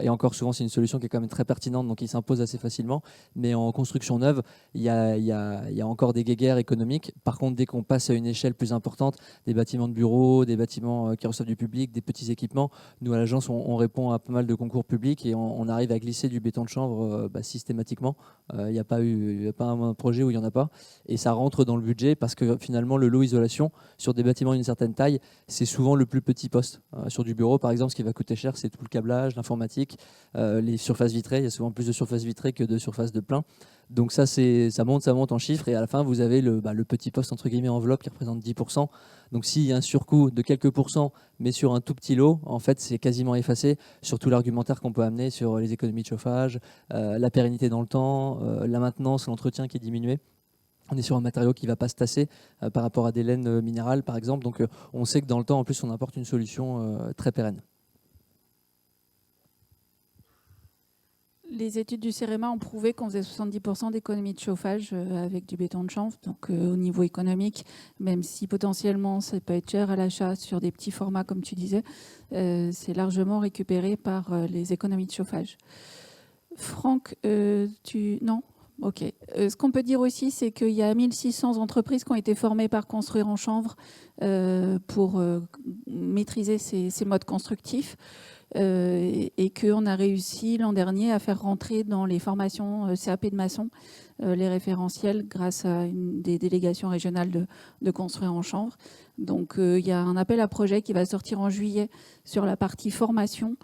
et encore souvent, c'est une solution qui est quand même très pertinente, donc qui s'impose assez facilement. Mais en construction neuve, il y a encore des guéguerres économiques. Par contre, dès qu'on passe à une échelle plus importante, des bâtiments de bureaux, des bâtiments qui reçoivent du public, des petits équipements, nous, à l'agence, on répond à pas mal de concours publics et on arrive à glisser du béton de chanvre systématiquement. Il n'y a pas un projet où il n'y en a pas. Et ça rentre dans le budget parce que finalement, le lot isolation sur des bâtiments d'une certaine taille, c'est souvent le plus petit poste. Sur du bureau, par exemple, ce qui va coûter cher, c'est tout le câblage, l'informatique, les surfaces vitrées. Il y a souvent plus de surfaces vitrées que de surfaces de plein. Donc ça monte en chiffres et à la fin, vous avez le petit poste, entre guillemets, enveloppe qui représente 10%. Donc s'il y a un surcoût de quelques pourcents, mais sur un tout petit lot, en fait, c'est quasiment effacé sur tout l'argumentaire qu'on peut amener sur les économies de chauffage, la pérennité dans le temps, la maintenance, l'entretien qui est diminué. On est sur un matériau qui ne va pas se tasser par rapport à des laines minérales, par exemple. Donc on sait que dans le temps, en plus, on apporte une solution très pérenne.
Les études du CEREMA ont prouvé qu'on faisait 70% d'économie de chauffage avec du béton de chanvre. Donc au niveau économique, même si potentiellement ça peut être cher à l'achat sur des petits formats comme tu disais, c'est largement récupéré par les économies de chauffage. Franck, non ? Ok. Ce qu'on peut dire aussi, c'est qu'il y a 1600 entreprises qui ont été formées par Construire en chanvre pour maîtriser ces modes constructifs. Et qu'on a réussi l'an dernier à faire rentrer dans les formations CAP de maçon les référentiels grâce à une des délégations régionales de Construire en chanvre. Donc il y a un appel à projet qui va sortir en juillet sur la partie formation,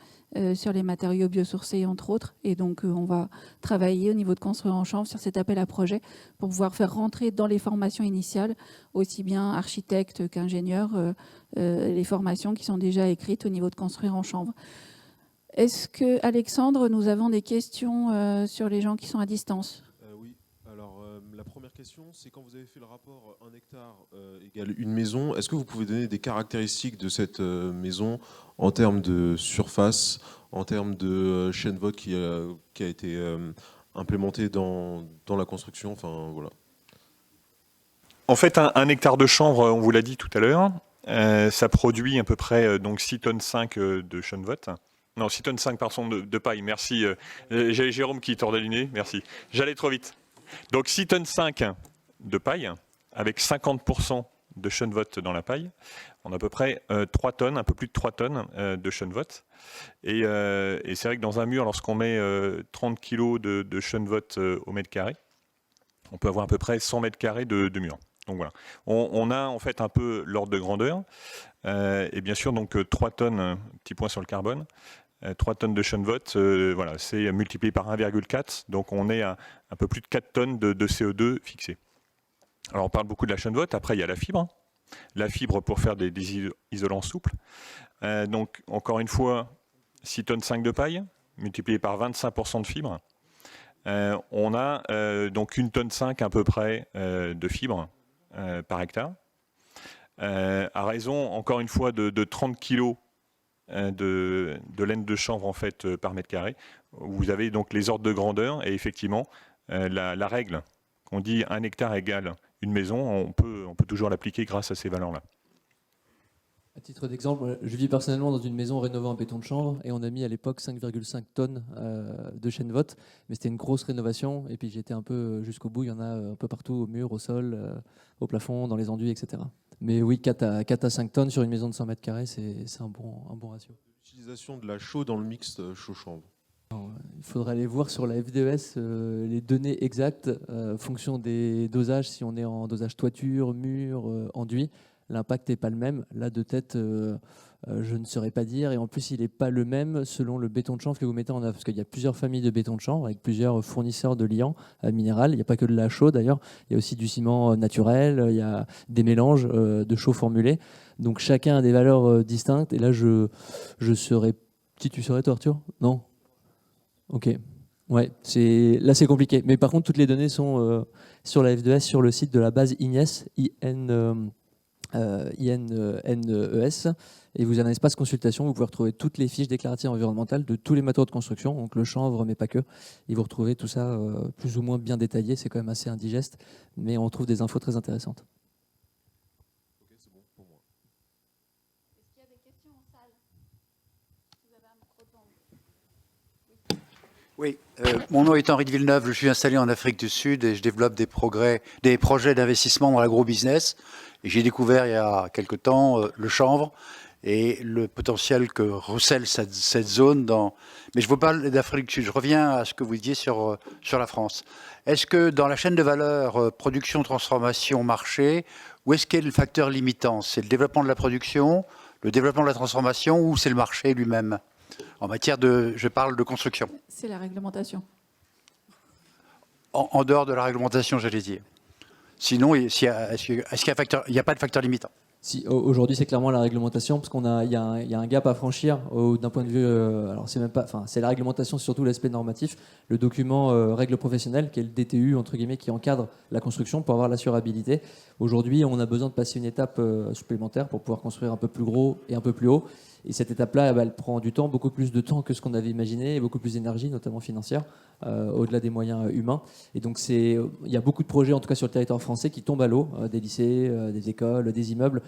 sur les matériaux biosourcés entre autres. Et donc on va travailler au niveau de Construire en chanvre sur cet appel à projet pour pouvoir faire rentrer dans les formations initiales, aussi bien architectes qu'ingénieurs, les formations qui sont déjà écrites au niveau de Construire en chanvre. Est-ce que, Alexandre, nous avons des questions sur les gens qui sont à distance ?
Oui. Alors, la première question, c'est quand vous avez fait le rapport 1 hectare égale une maison, est-ce que vous pouvez donner des caractéristiques de cette maison en termes de surface, en termes de chaîne vote qui a été implémentée dans la construction, enfin, voilà.
En fait, un hectare de chanvre, on vous l'a dit tout à l'heure, ça produit à peu près donc 6 tonnes 5 de Schoenvott. Non, 6 tonnes 5 de paille, merci. J'avais Jérôme qui tordait le nez, merci. J'allais trop vite. Donc 6 tonnes 5 de paille, avec 50% de Schoenvott dans la paille. On a à peu près 3 tonnes, un peu plus de 3 tonnes de Schoenvott. Et c'est vrai que dans un mur, lorsqu'on met 30 kg de Schoenvott au mètre carré, on peut avoir à peu près 100 mètres carrés de mur. Donc voilà, on a en fait un peu l'ordre de grandeur. Et bien sûr, donc 3 tonnes, petit point sur le carbone, 3 tonnes de Schoenvott, voilà, c'est multiplié par 1,4, donc on est à un peu plus de 4 tonnes de CO2 fixées. Alors on parle beaucoup de la Schoenvott, après il y a la fibre pour faire des isolants souples. Donc encore une fois, 6 tonnes 5 de paille, multiplié par 25% de fibre. On a donc 1 tonne 5 à peu près de fibre par hectare. À raison, encore une fois, de 30 kg de laine de chanvre en fait, par mètre carré. Vous avez donc les ordres de grandeur et effectivement, la règle qu'on dit 1 hectare égale une maison, on peut toujours l'appliquer grâce à ces valeurs-là.
À titre d'exemple, je vis personnellement dans une maison rénovée en béton de chanvre et on a mis à l'époque 5,5 tonnes de Schoenvott, mais c'était une grosse rénovation et puis j'étais un peu jusqu'au bout, il y en a un peu partout, au mur, au sol, au plafond, dans les enduits, etc. Mais oui, 4 à 5 tonnes sur une maison de 100 mètres carrés, c'est un bon ratio.
L'utilisation de la chaux dans le mixte chaux-chanvre.
Il faudrait aller voir sur la FDES les données exactes, fonction des dosages, si on est en dosage toiture, mur, enduit, l'impact n'est pas le même. Là, de tête, je ne saurais pas dire. Et en plus, il n'est pas le même selon le béton de chanvre que vous mettez en œuvre. Parce qu'il y a plusieurs familles de béton de chanvre avec plusieurs fournisseurs de liants minéral. Il n'y a pas que de la chaux d'ailleurs. Il y a aussi du ciment naturel. Il y a des mélanges de chaux formulés. Donc chacun a des valeurs distinctes. Et là, je serais... Si tu serais toi, Arthur ? Non ? Ok. Ouais, là c'est compliqué. Mais par contre, toutes les données sont sur la F2S, sur le site de la base INES, INES, et vous avez un espace consultation, vous pouvez retrouver toutes les fiches déclaratives environnementales de tous les matériaux de construction, donc le chanvre, mais pas que. Et vous retrouvez tout ça plus ou moins bien détaillé, c'est quand même assez indigeste, mais on trouve des infos très intéressantes.
Ok, c'est bon pour moi.
Est-ce qu'il y a des questions en salle ? Vous avez un micro devant vous.
Oui, mon nom est Henri de Villeneuve, je suis installé en Afrique du Sud et je développe des projets d'investissement dans l'agro-business. Et j'ai découvert il y a quelque temps le chanvre et le potentiel que recèle cette zone. Mais je vous parle d'Afrique du Sud, je reviens à ce que vous disiez sur la France. Est-ce que dans la chaîne de valeur, production, transformation, marché, où est-ce qu'est le facteur limitant? C'est le développement de la production, le développement de la transformation ou c'est le marché lui-même? En matière je parle de construction.
C'est la réglementation.
En dehors de la réglementation, j'allais dire. Sinon, est-ce qu'il n'y a pas de facteur limitant?
Si, aujourd'hui, c'est clairement la réglementation, parce il y a un gap à franchir d'un point de vue. Alors, c'est même pas, c'est la réglementation, c'est surtout l'aspect normatif. Le document règle professionnelle, qui est le DTU entre guillemets, qui encadre la construction pour avoir l'assurabilité. Aujourd'hui, on a besoin de passer une étape supplémentaire pour pouvoir construire un peu plus gros et un peu plus haut. Et cette étape-là, elle prend du temps, beaucoup plus de temps que ce qu'on avait imaginé, et beaucoup plus d'énergie, notamment financière, au-delà des moyens humains. Et donc, il y a beaucoup de projets, en tout cas sur le territoire français, qui tombent à l'eau, des lycées, des écoles, des immeubles,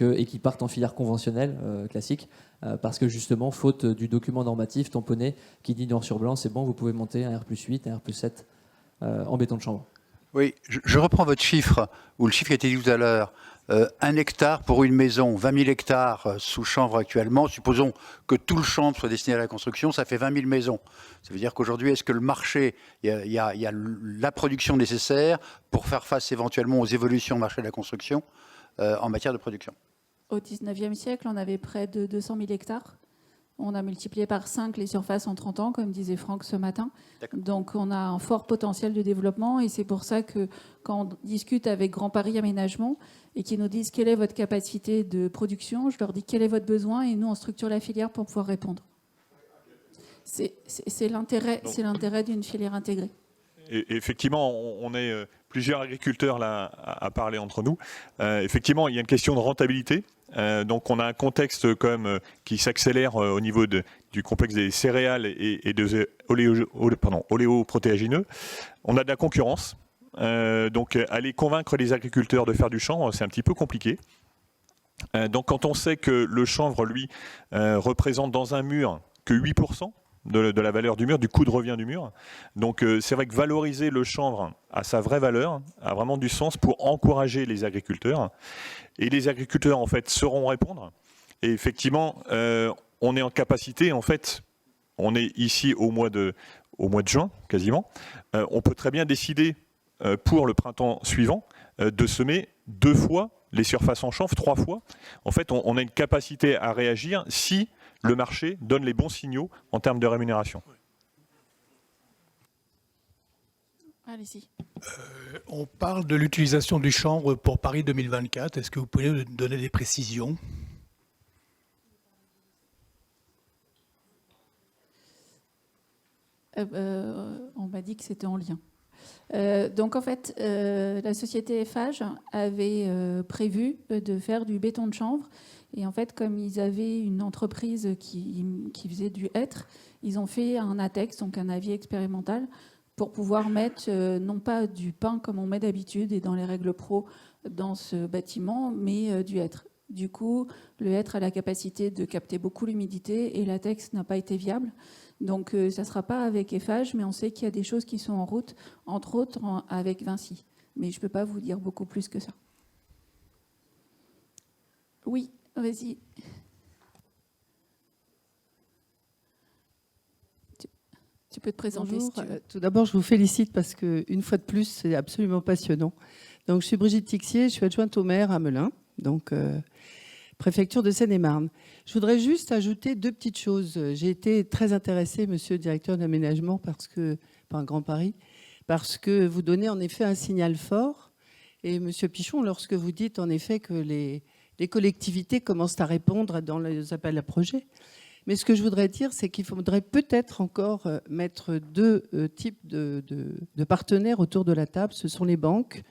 et qui partent en filière conventionnelle, classique, parce que justement, faute du document normatif tamponné qui dit noir sur blanc, c'est bon, vous pouvez monter un R+8, un R+7 en béton de chanvre.
Oui, je reprends votre chiffre, ou le chiffre qui a été dit tout à l'heure. 1 hectare pour une maison, 20 000 hectares sous chanvre actuellement. Supposons que tout le chanvre soit destiné à la construction, ça fait 20 000 maisons. Ça veut dire qu'aujourd'hui, est-ce que le marché, il y a la production nécessaire pour faire face éventuellement aux évolutions du marché de la construction en matière de production?
Au 19e siècle, on avait près de 200 000 hectares. On a multiplié par 5 les surfaces en 30 ans, comme disait Franck ce matin. Donc on a un fort potentiel de développement et c'est pour ça que quand on discute avec Grand Paris Aménagement et qu'ils nous disent quelle est votre capacité de production, je leur dis quel est votre besoin et nous on structure la filière pour pouvoir répondre. C'est l'intérêt d'une filière intégrée.
Et effectivement, on est plusieurs agriculteurs là à parler entre nous. Effectivement, il y a une question de rentabilité. Donc on a un contexte quand même qui s'accélère au niveau du complexe des céréales et des oléoprotéagineux. On a de la concurrence. Donc aller convaincre les agriculteurs de faire du chanvre, c'est un petit peu compliqué. Donc quand on sait que le chanvre, lui, représente dans un mur que 8% de la valeur du mur, du coût de revient du mur. Donc c'est vrai que valoriser le chanvre à sa vraie valeur a vraiment du sens pour encourager les agriculteurs. Et les agriculteurs, en fait, sauront répondre. Et effectivement, on est en capacité, en fait, on est ici au mois de juin, quasiment. On peut très bien décider, pour le printemps suivant, de semer 2 fois les surfaces en chanvre, 3 fois. En fait, on a une capacité à réagir si le marché donne les bons signaux en termes de rémunération.
Allez-y.
On parle de l'utilisation du chanvre pour Paris 2024. Est-ce que vous pouvez nous donner des précisions?
On m'a dit que c'était en lien. Donc en fait, la société Eiffage avait prévu de faire du béton de chanvre. Et en fait, comme ils avaient une entreprise qui faisait du hêtre, ils ont fait un ATEX, donc un avis expérimental, pour pouvoir mettre non pas du pain comme on met d'habitude et dans les règles pro dans ce bâtiment, mais du hêtre. Du coup, le hêtre a la capacité de capter beaucoup l'humidité et l'ATEX n'a pas été viable. Donc ça ne sera pas avec Eiffage, mais on sait qu'il y a des choses qui sont en route, entre autres avec Vinci. Mais je ne peux pas vous dire beaucoup plus que ça. Oui, vas-y. Tu peux te présenter.
Bonjour.
Si tu veux.
Tout d'abord, je vous félicite parce qu'une fois de plus, c'est absolument passionnant. Donc, je suis Brigitte Tixier, je suis adjointe au maire à Melun, donc préfecture de Seine-et-Marne. Je voudrais juste ajouter 2 petites choses. J'ai été très intéressée, monsieur le directeur d'aménagement, par Grand Paris, parce que vous donnez en effet un signal fort. Et monsieur Pichon, lorsque vous dites en effet que les collectivités commencent à répondre dans les appels à projets. Mais ce que je voudrais dire, c'est qu'il faudrait peut-être encore mettre 2 types de partenaires autour de la table. Ce sont les banques,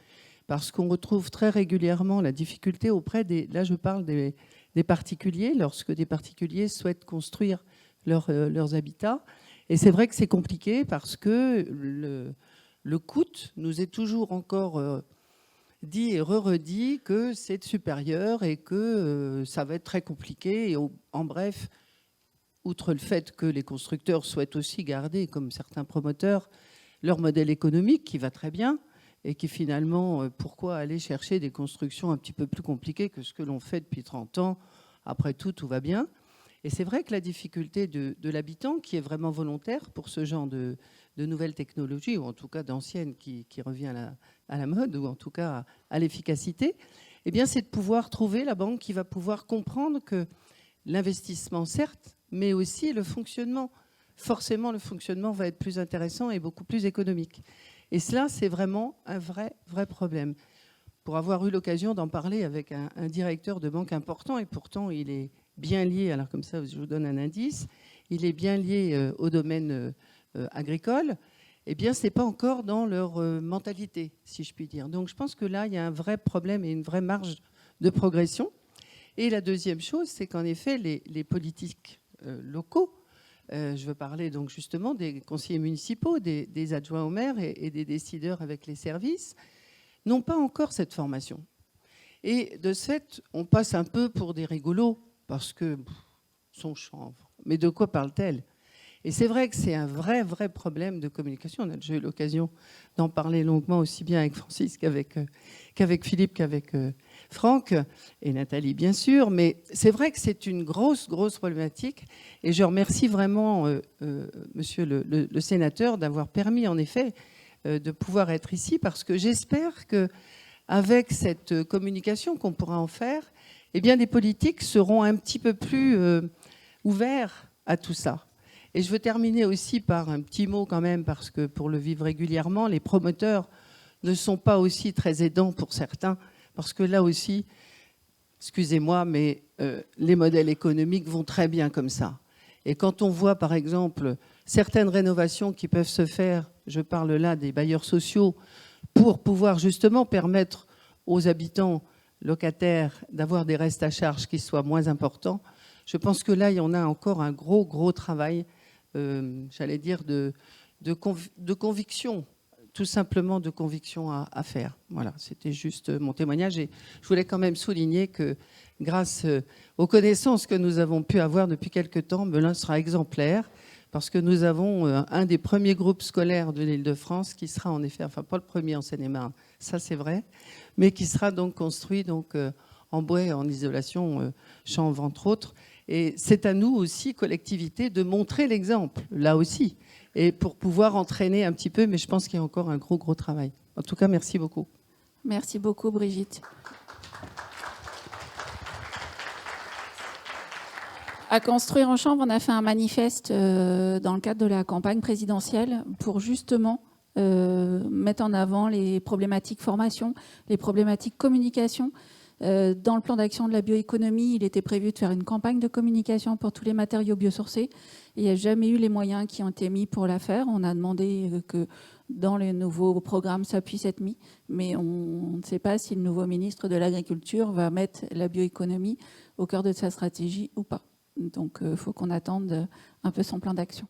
parce qu'on retrouve très régulièrement la difficulté auprès des... Là, je parle des particuliers, lorsque des particuliers souhaitent construire leurs habitats. Et c'est vrai que c'est compliqué parce que le coût nous est toujours encore... dit et redit que c'est supérieur et que ça va être très compliqué. Et en bref, outre le fait que les constructeurs souhaitent aussi garder, comme certains promoteurs, leur modèle économique qui va très bien et qui finalement, pourquoi aller chercher des constructions un petit peu plus compliquées que ce que l'on fait depuis 30 ans? Après tout va bien. Et c'est vrai que la difficulté de l'habitant, qui est vraiment volontaire pour ce genre de nouvelles technologies, ou en tout cas d'anciennes qui revient à la mode, ou en tout cas à l'efficacité, eh bien, c'est de pouvoir trouver la banque qui va pouvoir comprendre que l'investissement, certes, mais aussi le fonctionnement. Forcément, le fonctionnement va être plus intéressant et beaucoup plus économique. Et cela, c'est vraiment un vrai problème. Pour avoir eu l'occasion d'en parler avec un directeur de banque important, et pourtant, il est bien lié, alors comme ça, je vous donne un indice, il est bien lié au domaine agricole, eh bien, ce n'est pas encore dans leur mentalité, si je puis dire. Donc, je pense que là, il y a un vrai problème et une vraie marge de progression. Et la deuxième chose, c'est qu'en effet, les politiques locaux, je veux parler donc justement des conseillers municipaux, des adjoints au maire et des décideurs avec les services, n'ont pas encore cette formation. Et de ce fait, on passe un peu pour des rigolos, parce que son chanvre. Mais de quoi parle-t-elle? Et c'est vrai que c'est un vrai problème de communication. On a déjà eu l'occasion d'en parler longuement, aussi bien avec Francis qu'avec Philippe, qu'avec Franck et Nathalie, bien sûr. Mais c'est vrai que c'est une grosse problématique. Et je remercie vraiment monsieur le sénateur d'avoir permis, en effet, de pouvoir être ici, parce que j'espère qu'avec cette communication qu'on pourra en faire, eh bien, les politiques seront un petit peu plus ouverts à tout ça. Et je veux terminer aussi par un petit mot quand même, parce que pour le vivre régulièrement, les promoteurs ne sont pas aussi très aidants pour certains, parce que là aussi, excusez-moi, mais les modèles économiques vont très bien comme ça. Et quand on voit, par exemple, certaines rénovations qui peuvent se faire, je parle là des bailleurs sociaux, pour pouvoir justement permettre aux habitants locataires d'avoir des restes à charge qui soient moins importants, je pense que là, il y en a encore un gros travail, j'allais dire, de conviction, tout simplement de conviction à faire. Voilà, c'était juste mon témoignage. Et je voulais quand même souligner que grâce aux connaissances que nous avons pu avoir depuis quelque temps, Melun sera exemplaire, parce que nous avons un des premiers groupes scolaires de l'Île-de-France qui sera en effet, enfin pas le premier en Seine-et-Marne, ça c'est vrai, mais qui sera donc construit donc, en bois et en isolation chanvre entre autres. Et c'est à nous aussi, collectivité, de montrer l'exemple, là aussi, et pour pouvoir entraîner un petit peu, mais je pense qu'il y a encore un gros travail. En tout cas, merci beaucoup.
Merci beaucoup, Brigitte. À Construire en Chambre, on a fait un manifeste dans le cadre de la campagne présidentielle pour justement mettre en avant les problématiques formation, les problématiques communication. Dans le plan d'action de la bioéconomie, il était prévu de faire une campagne de communication pour tous les matériaux biosourcés. Il n'y a jamais eu les moyens qui ont été mis pour la faire. On a demandé que dans les nouveaux programmes, ça puisse être mis. Mais on ne sait pas si le nouveau ministre de l'Agriculture va mettre la bioéconomie au cœur de sa stratégie ou pas. Donc, il faut qu'on attende un peu son plan d'action.